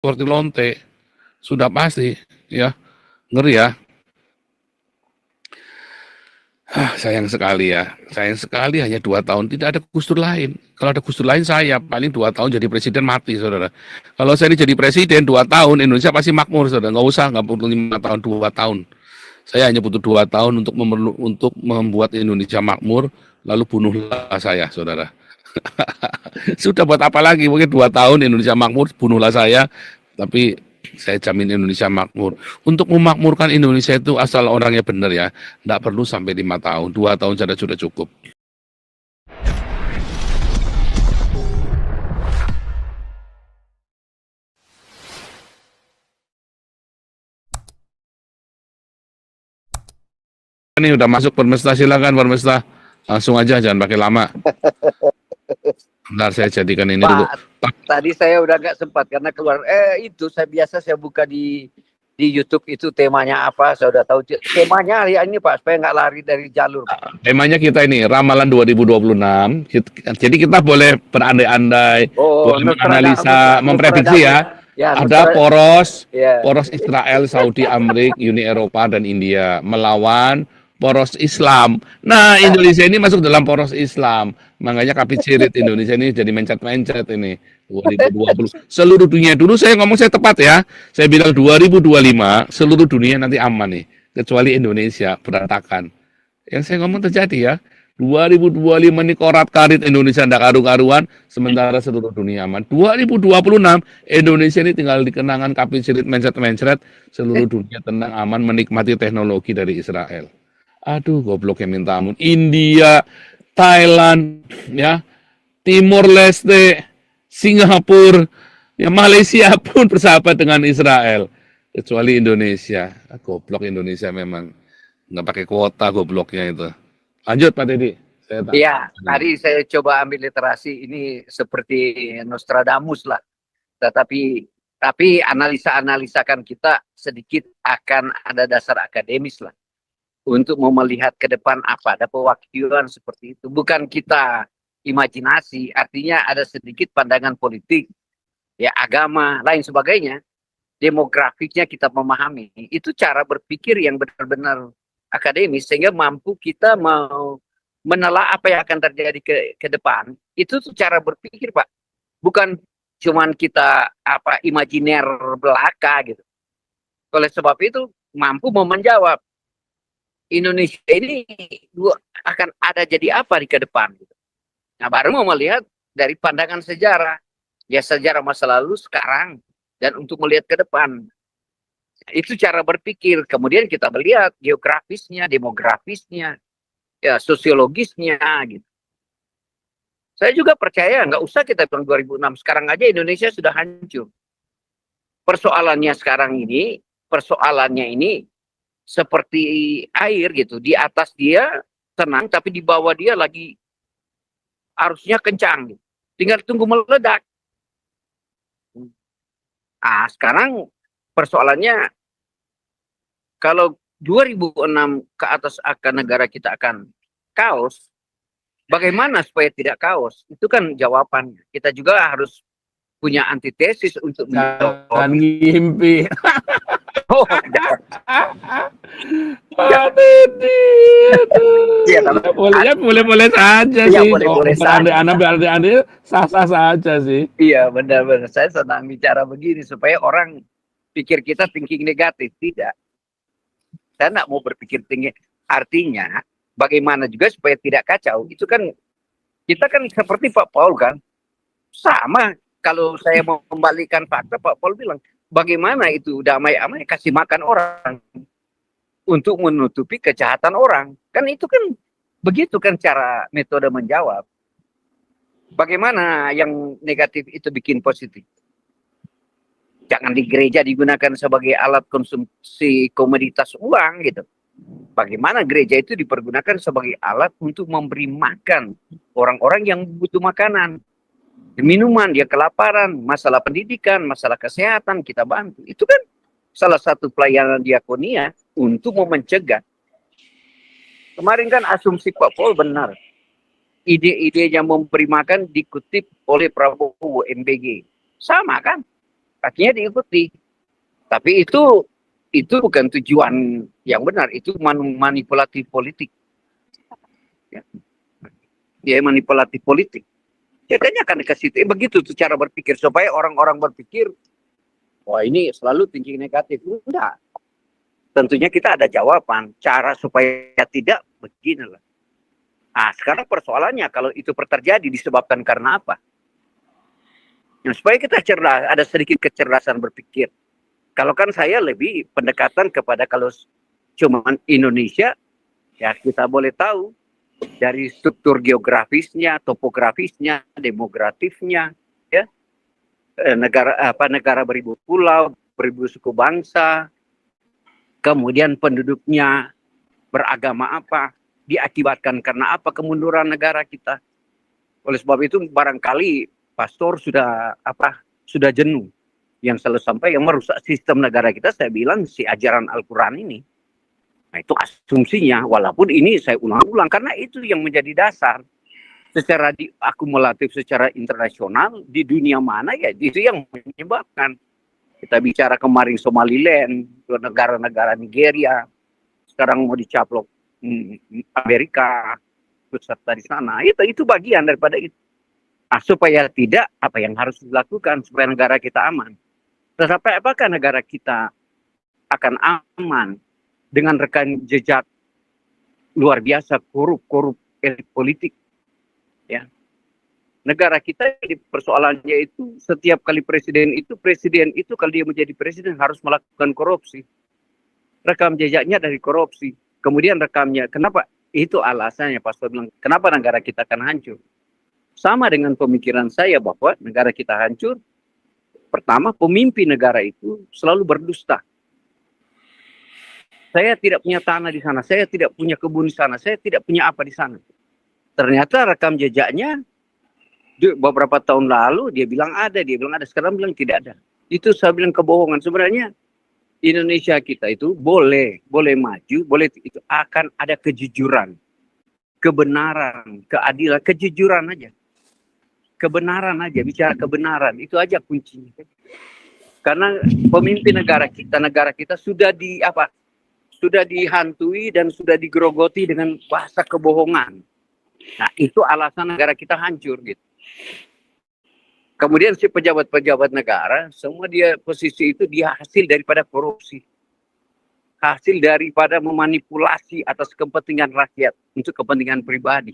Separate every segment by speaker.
Speaker 1: seperti lonte, sudah pasti, ya, ngeri ya. Sayang sekali ya, sayang sekali hanya 2 tahun, tidak ada Gus Dur lain. Kalau ada Gus Dur lain saya paling 2 tahun jadi presiden mati, saudara. Kalau saya ini jadi presiden 2 tahun, Indonesia pasti makmur, saudara. Nggak usah, nggak perlu 5 tahun, 2 tahun. Saya hanya butuh 2 tahun untuk membuat Indonesia makmur, lalu bunuhlah saya, saudara. Sudah buat apa lagi? Mungkin 2 tahun Indonesia makmur, bunuhlah saya. Tapi saya jamin Indonesia makmur. Untuk memakmurkan Indonesia itu asal orangnya benar ya, tidak perlu sampai 5 tahun, 2 tahun saja sudah cukup. Ini udah masuk Permesta, silakan Permesta. Langsung aja, jangan pakai lama. Bentar saya jadikan ini dulu.
Speaker 2: Pak, tadi saya udah nggak sempat karena keluar. Itu saya buka di YouTube itu temanya apa, saya udah tahu temanya hari ini Pak, supaya nggak lari dari jalur.
Speaker 1: Temanya kita ini ramalan 2026. Jadi kita boleh berandai-andai, boleh menganalisa, memprediksi ya. Ada poros Israel, Saudi, Amerika, Uni Eropa dan India melawan poros Islam. Nah, Indonesia ini masuk dalam poros Islam. Makanya kapicirit Indonesia ini jadi mencet-mencet ini 2020. Seluruh dunia dulu saya ngomong saya tepat ya. Saya bilang 2025 seluruh dunia nanti aman nih, kecuali Indonesia berantakan. Yang saya ngomong terjadi ya. 2025 ini korat-karit Indonesia ndak karu-karuan, sementara seluruh dunia aman. 2026 Indonesia ini tinggal dikenangan kapicirit mencret-mencret, seluruh dunia tenang aman menikmati teknologi dari Israel. Aduh, goblok yang minta ampun. India, Thailand, ya, Timor Leste, Singapura, ya Malaysia pun bersahabat dengan Israel, kecuali Indonesia. Goblok Indonesia memang nggak pakai kuota gobloknya itu. Lanjut Pak Teddy.
Speaker 2: Iya, tadi saya coba ambil literasi ini seperti Nostradamus lah. Tapi analisa-analisakan kita sedikit akan ada dasar akademis lah. Untuk mau melihat ke depan apa, ada pewakilan seperti itu. Bukan kita imajinasi, artinya ada sedikit pandangan politik, ya agama, lain sebagainya. Demografiknya kita memahami. Itu cara berpikir yang benar-benar akademis, sehingga mampu kita mau menelaah apa yang akan terjadi ke depan. Itu tuh cara berpikir, Pak. Bukan cuman kita imajiner belaka gitu. Oleh sebab itu mampu mau menjawab Indonesia ini akan ada jadi apa di ke depan. Nah, baru mau melihat dari pandangan sejarah. Ya, sejarah masa lalu, sekarang, dan untuk melihat ke depan. Itu cara berpikir. Kemudian kita melihat geografisnya, demografisnya, ya sosiologisnya, gitu. Saya juga percaya, nggak usah kita bilang 2006. Sekarang aja Indonesia sudah hancur. Persoalannya ini, seperti air gitu, di atas dia tenang, tapi di bawah dia lagi arusnya kencang, gitu. Tinggal tunggu meledak. Sekarang persoalannya kalau 2006 ke atas akan negara kita akan kaos, bagaimana supaya tidak kaos? Itu kan jawabannya. Kita juga harus punya antitesis untuk
Speaker 1: menjawab. Ngimpi.
Speaker 2: Oh,
Speaker 1: boleh saja sih. Boleh saja. Berandai-andai sah-sah saja sih.
Speaker 2: Iya, benar-benar. Saya senang bicara begini supaya orang pikir kita thinking negatif. Tidak. Saya tidak mau berpikir tinggi. Artinya, bagaimana juga supaya tidak kacau. Itu kan, kita kan seperti Pak Paul kan. Sama. Kalau saya mau kembalikan fakta, Pak Paul bilang, bagaimana itu damai-amai kasih makan orang untuk menutupi kejahatan orang. Kan itu kan begitu kan cara metode menjawab. Bagaimana yang negatif itu bikin positif? Jangan di gereja digunakan sebagai alat konsumsi komoditas uang gitu. Bagaimana gereja itu dipergunakan sebagai alat untuk memberi makan orang-orang yang butuh makanan. Minuman, dia kelaparan, masalah pendidikan, masalah kesehatan, kita bantu. Itu kan salah satu pelayanan diakonia untuk mencegah. Kemarin kan asumsi Pak Paul benar. Ide-ide yang memberi makan dikutip oleh Prabowo MBG. Sama kan? Artinya diikuti. Tapi itu bukan tujuan yang benar, itu manipulatif politik. Ya. Dia manipulatif politik. Jadinya akan ke situ. Begitu tuh cara berpikir supaya orang-orang berpikir, wah ini selalu thinking negatif. Enggak. Tentunya kita ada jawaban. Cara supaya tidak beginilah. Nah, sekarang persoalannya kalau itu terjadi disebabkan karena apa? Nah, supaya kita cerdas, ada sedikit kecerdasan berpikir. Kalau kan saya lebih pendekatan kepada kalau cuma Indonesia, ya kita boleh tahu dari struktur geografisnya, topografisnya, demografisnya, ya negara beribu pulau, beribu suku bangsa, kemudian penduduknya beragama apa, diakibatkan karena apa kemunduran negara kita. Oleh sebab itu barangkali pastor sudah jenuh yang selalu sampai yang merusak sistem negara kita. Saya bilang si ajaran Al-Quran ini. Nah itu asumsinya, walaupun ini saya ulang-ulang karena itu yang menjadi dasar secara akumulatif secara internasional di dunia mana ya itu yang menyebabkan kita bicara kemarin Somaliland, negara-negara Nigeria, sekarang mau dicaplok Amerika serta di sana. Itu bagian daripada itu. Nah, supaya tidak apa yang harus dilakukan supaya negara kita aman. Tetapi apakah negara kita akan aman dengan rekam jejak luar biasa korup elit politik, ya. Negara kita di persoalannya itu setiap kali presiden itu kalau dia menjadi presiden harus melakukan korupsi. Rekam jejaknya dari korupsi. Kemudian rekamnya, kenapa? Itu alasannya Pastor bilang, kenapa negara kita akan hancur? Sama dengan pemikiran saya bahwa negara kita hancur, pertama pemimpin negara itu selalu berdusta. Saya tidak punya tanah di sana, saya tidak punya kebun di sana, saya tidak punya apa di sana. Ternyata rekam jejaknya beberapa tahun lalu dia bilang ada, sekarang bilang tidak ada. Itu saya bilang kebohongan. Sebenarnya Indonesia kita itu boleh maju, boleh itu akan ada kejujuran, kebenaran, keadilan, kejujuran aja. Kebenaran aja, bicara kebenaran, itu aja kuncinya. Karena pemimpin negara kita sudah dihantui dan sudah digerogoti dengan bahasa kebohongan. Nah, itu alasan negara kita hancur gitu. Kemudian si pejabat-pejabat negara, semua dia posisi itu dia hasil daripada korupsi. Hasil daripada memanipulasi atas kepentingan rakyat, untuk kepentingan pribadi,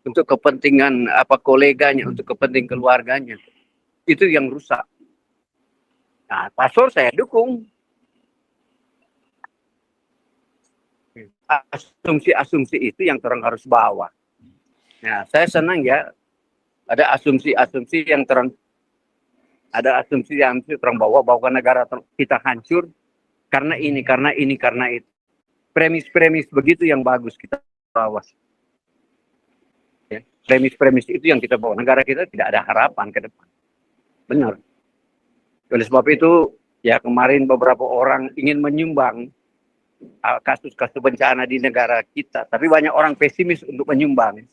Speaker 2: untuk kepentingan koleganya, untuk kepentingan keluarganya. Itu yang rusak. Nah, pastor saya dukung. Asumsi-asumsi itu yang orang harus bawa. Nah, saya senang ya ada asumsi-asumsi yang terang bawa bahwa negara kita hancur karena ini, karena itu. Premis-premis begitu yang bagus kita bawa. Ya, premis-premis itu yang kita bawa. Negara kita tidak ada harapan ke depan. Benar. Oleh sebab itu, ya kemarin beberapa orang ingin menyumbang kasus-kasus bencana di negara kita, tapi banyak orang pesimis untuk menyumbang.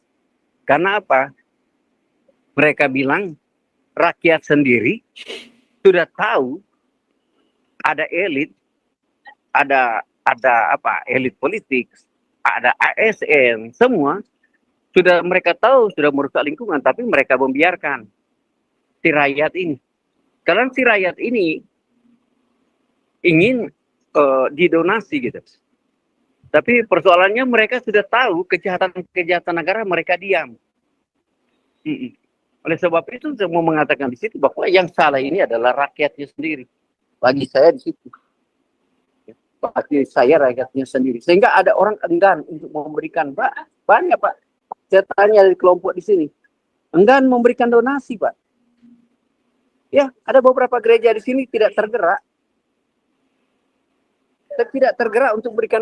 Speaker 2: Karena apa? Mereka bilang rakyat sendiri sudah tahu ada elit, ada elit politik, ada ASN, semua sudah mereka tahu sudah merusak lingkungan, tapi mereka membiarkan si rakyat ini. Karena si rakyat ini ingin didonasi gitu. Tapi persoalannya mereka sudah tahu kejahatan negara, mereka diam. Oleh sebab itu saya mau mengatakan di situ bahwa yang salah ini adalah rakyatnya sendiri. Bagi saya di situ. Bagi saya rakyatnya sendiri. Sehingga ada orang enggan untuk memberikan, Pak. Banyak Pak. Saya tanya dari kelompok di sini. Enggan memberikan donasi Pak. Ya, ada beberapa gereja di sini tidak tergerak. Tidak tergerak untuk memberikan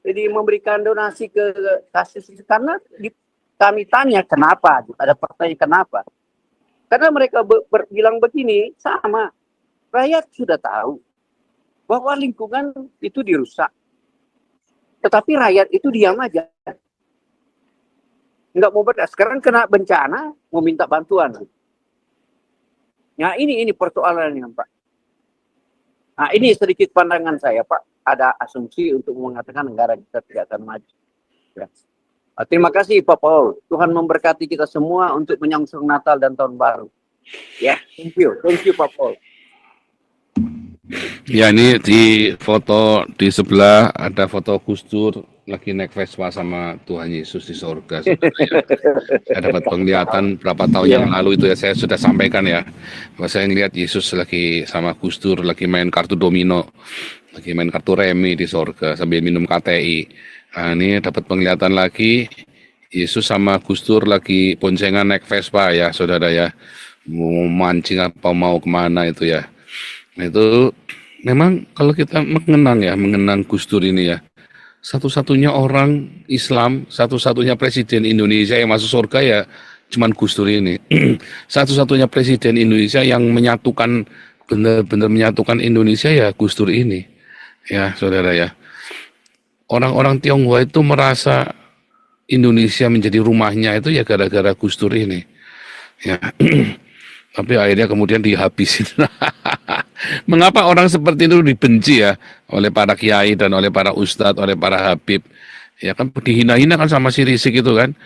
Speaker 2: jadi memberikan donasi ke kasus karena kami tanya kenapa, ada pertanyaan kenapa. Karena mereka bilang begini, sama rakyat sudah tahu bahwa lingkungan itu dirusak, tetapi rakyat itu diam aja, nggak mau berdas. Sekarang kena bencana mau minta bantuan, Nah, ini persoalannya, Pak. Nah, ini sedikit pandangan saya, Pak. Ada asumsi untuk mengatakan negara kita tidak akan maju. Ya. Terima kasih, Pak Paul. Tuhan memberkati kita semua untuk menyongsong Natal dan Tahun Baru. Ya, thank you, Pak Paul.
Speaker 1: Ya, ini di foto di sebelah ada foto Gus Dur lagi naik Vespa sama Tuhan Yesus di surga. Saya dapat penglihatan berapa tahun yang lalu itu ya, saya sudah sampaikan ya, bahwa saya ngelihat Yesus lagi sama Gus Dur lagi main kartu domino, lagi main kartu remi di surga sambil minum KTI. Nah, ini dapat penglihatan lagi Yesus sama Gus Dur lagi boncengan naik Vespa ya, saudara ya, mau mancing apa mau kemana itu ya. Nah, itu memang kalau kita mengenang Gus Dur ini ya, satu-satunya orang Islam, satu-satunya presiden Indonesia yang masuk surga ya cuman Gus Dur ini. Satu-satunya presiden Indonesia yang menyatukan, benar-benar menyatukan Indonesia ya Gus Dur ini. Ya, saudara ya. Orang-orang Tionghoa itu merasa Indonesia menjadi rumahnya itu ya gara-gara Gus Dur ini. Ya. Tapi akhirnya kemudian dihabisin. Mengapa orang seperti itu dibenci ya oleh para kiai dan oleh para ustadz, oleh para habib? Ya kan dihina-hina kan sama si Rizik itu kan.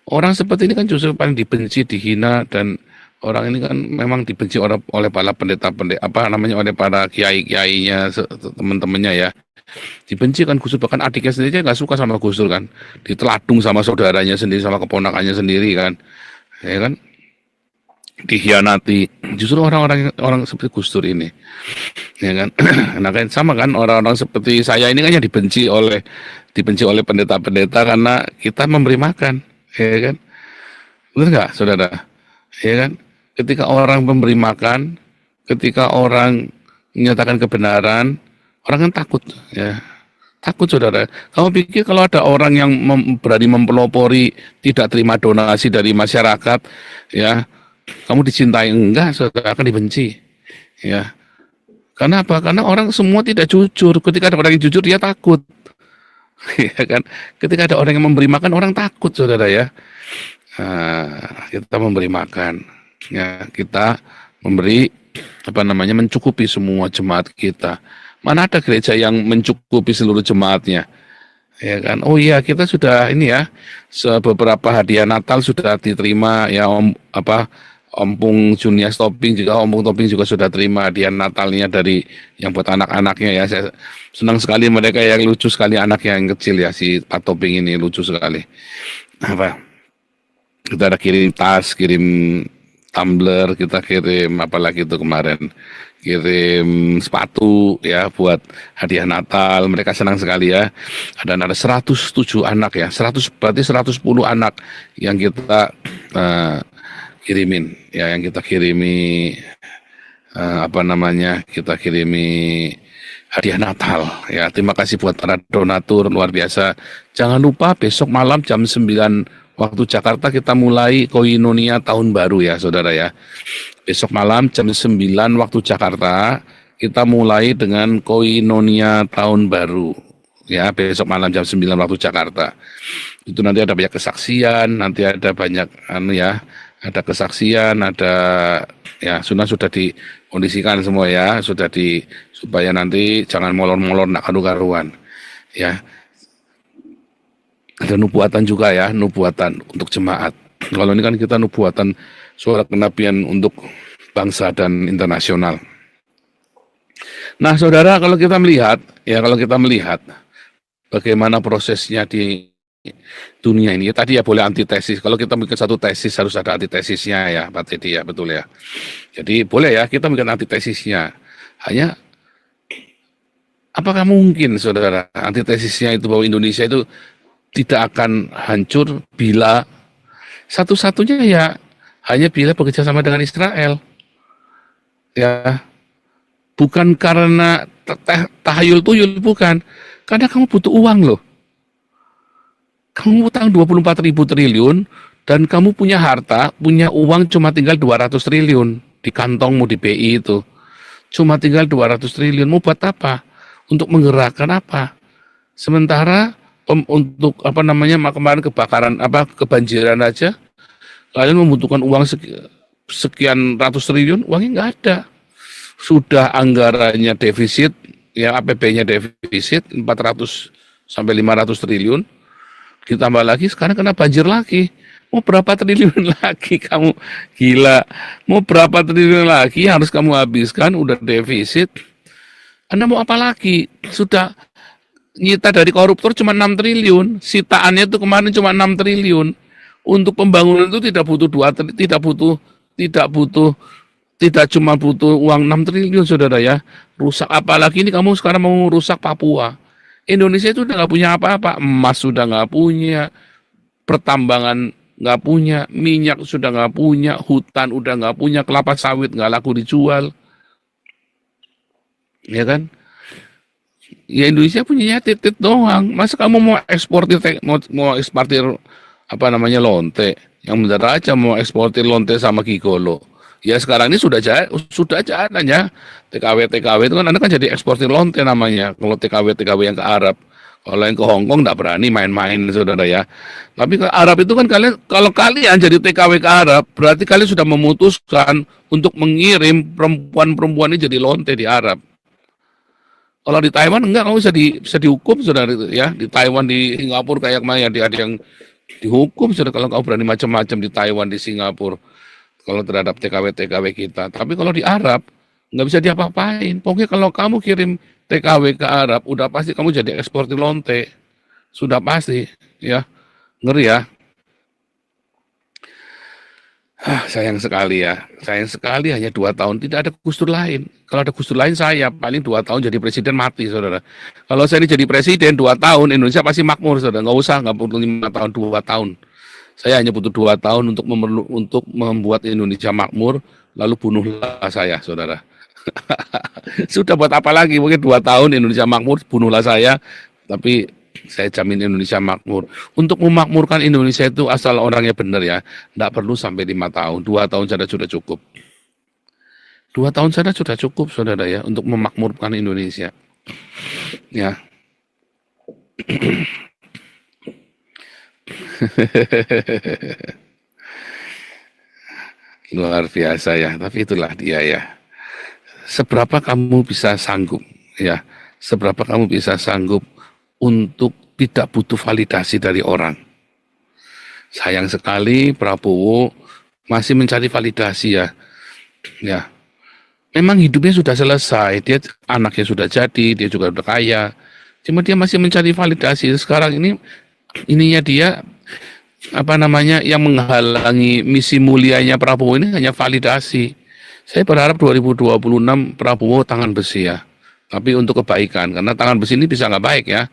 Speaker 1: Orang seperti ini kan justru paling dibenci, dihina, dan orang ini kan memang dibenci oleh para pendeta-pendeta, oleh para kiai-kiainya, teman-temannya ya. Dibenci kan Gus Dur, bahkan adiknya sendiri nggak suka sama Gus Dur kan. Diteladung sama saudaranya sendiri, sama keponakannya sendiri kan. Ya kan? Dikhianati justru orang seperti Gus Dur ini, ya kan? Nah kan sama kan orang-orang seperti saya ini kan yang dibenci oleh pendeta-pendeta karena kita memberi makan, ya kan? Benar nggak, saudara? Ya kan? Ketika orang memberi makan, ketika orang menyatakan kebenaran, orang kan takut, ya. Takut, saudara. Kamu pikir kalau ada orang yang berani mempelopori, tidak terima donasi dari masyarakat, ya, kamu dicintai? Enggak, saudara, akan dibenci. Ya. Karena apa? Karena orang semua tidak jujur. Ketika ada orang yang jujur, dia takut. Ya kan? Ketika ada orang yang memberi makan, orang takut, saudara ya. Nah, kita memberi makan. Ya, kita memberi mencukupi semua jemaat kita. Mana ada gereja yang mencukupi seluruh jemaatnya? Ya kan? Oh iya, kita sudah ini ya, beberapa hadiah Natal sudah diterima ya, Ompung Junias Topping juga, Ompung Topping juga sudah terima hadiah Natalnya dari yang buat anak-anaknya ya. Saya senang sekali mereka, yang lucu sekali anaknya yang kecil ya, si Pak Topping ini lucu sekali. Kita ada kirim tas, kirim tumbler, kita kirim apalagi itu kemarin, kirim sepatu ya buat hadiah Natal. Mereka senang sekali ya. Dan ada 107 anak ya, 100 berarti 110 anak yang kita kirimin ya, yang kita kirimi kita kirimi hadiah Natal ya. Terima kasih buat para donatur, luar biasa. Jangan lupa besok malam jam 9 waktu Jakarta kita mulai Koinonia Tahun Baru ya, saudara ya. Besok malam jam 9 waktu Jakarta kita mulai dengan Koinonia Tahun Baru ya, besok malam jam 9 waktu Jakarta. Itu nanti ada banyak kesaksian, nanti ada banyak ada kesaksian, ada ya, sudah dikondisikan semua ya, supaya nanti jangan molor-molor nak karu-karuan ya. Ada nubuatan juga ya, nubuatan untuk jemaat. Kalau ini kan kita nubuatan suara kenabian untuk bangsa dan internasional. Nah, saudara, kalau kita melihat bagaimana prosesnya di dunia ini, tadi ya boleh antitesis. Kalau kita bikin satu tesis harus ada antitesisnya ya, Pak Teddy ya, betul ya. Jadi boleh ya kita bikin antitesisnya. Hanya apakah mungkin, saudara, antitesisnya itu bahwa Indonesia itu tidak akan hancur bila satu-satunya ya hanya bila bekerja sama dengan Israel. Ya, bukan karena tahayul-tuyul, bukan. Karena kamu butuh uang loh. Kamu utang 24.000 triliun dan kamu punya harta, punya uang cuma tinggal 200 triliun di kantongmu di BI itu. Cuma tinggal 200 triliun. Mau buat apa? Untuk menggerakkan apa? Sementara untuk kemarin kebakaran kebanjiran aja kalian membutuhkan uang sekian ratus triliun, uangnya nggak ada. Sudah anggarannya defisit, ya APB-nya defisit 400 sampai 500 triliun, ditambah lagi sekarang kena banjir lagi. Mau berapa triliun lagi kamu? Gila. Mau berapa triliun lagi yang harus kamu habiskan? Udah defisit. Anda mau apa lagi? Sudah nyita dari koruptor cuma 6 triliun. Sitaannya itu kemarin cuma 6 triliun. Untuk pembangunan itu tidak butuh tidak cuma butuh uang 6 triliun, saudara ya. Rusak apalagi ini kamu sekarang mau rusak Papua. Indonesia itu udah nggak punya apa-apa. Emas sudah nggak punya, pertambangan nggak punya, minyak sudah nggak punya, hutan udah nggak punya, kelapa sawit nggak laku dijual. Ya kan? Ya Indonesia punya titik doang. Masa kamu mau eksportir mau eksportir apa namanya lonte? Yang benar aja mau eksportir lonte sama gigolo. Ya sekarang ini sudah jalan ya. TKW itu kan Anda kan jadi eksportir lonte namanya. Kalau TKW yang ke Arab. Kalau yang ke Hong Kong enggak berani main-main, saudara ya. Tapi ke Arab itu kan kalau kalian jadi TKW ke Arab, berarti kalian sudah memutuskan untuk mengirim perempuan-perempuan ini jadi lonte di Arab. Kalau di Taiwan enggak, kamu bisa dihukum, saudara ya. Di Taiwan, di Singapura kayak kemarin ada yang dihukum, saudara, kalau kamu berani macam-macam di Taiwan, di Singapura, kalau terhadap TKW kita. Tapi kalau di Arab nggak bisa diapa-apain. Pokoknya kalau kamu kirim TKW ke Arab, udah pasti kamu jadi eksportir lonte, sudah pasti, ya. Ngeri ya. Sayang sekali ya, sayang sekali hanya 2 tahun, tidak ada Gus Dur lain. Kalau ada Gus Dur lain saya paling 2 tahun jadi presiden mati, saudara. Kalau saya ini jadi presiden 2 tahun, Indonesia pasti makmur, saudara. Nggak perlu 5 tahun, 2 tahun. Saya hanya butuh 2 tahun untuk membuat Indonesia makmur, lalu bunuhlah saya, saudara. Sudah buat apa lagi? Mungkin 2 tahun Indonesia makmur, bunuhlah saya, tapi saya jamin Indonesia makmur. Untuk memakmurkan Indonesia itu asal orangnya benar ya, tidak perlu sampai 5 tahun, 2 tahun saja sudah cukup. 2 tahun saja sudah cukup, saudara ya, untuk memakmurkan Indonesia. Ya. Luar biasa ya, tapi itulah dia ya. Seberapa kamu bisa sanggup ya, seberapa kamu bisa sanggup untuk tidak butuh validasi dari orang. Sayang sekali Prabowo masih mencari validasi ya. Ya. Memang hidupnya sudah selesai, dia anaknya sudah jadi, dia juga sudah kaya. Cuma dia masih mencari validasi. Sekarang ininya dia apa namanya yang menghalangi misi mulianya Prabowo ini hanya validasi. Saya berharap 2026 Prabowo tangan besi ya. Tapi untuk kebaikan, karena tangan besi ini bisa nggak baik ya.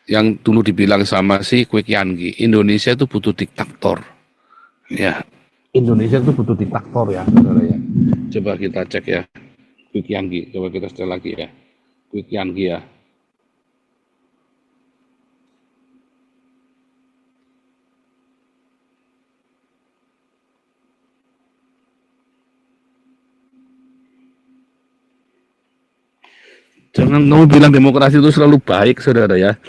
Speaker 1: Yang dulu dibilang sama si Kwek Yangi, Indonesia itu butuh diktator. Ya, Indonesia itu butuh diktator ya, saudara ya. Coba kita cek ya, Kwek Yangi. Coba kita setel lagi ya, Kwek Yangi ya. Jangan kamu bilang demokrasi itu selalu baik, saudara ya.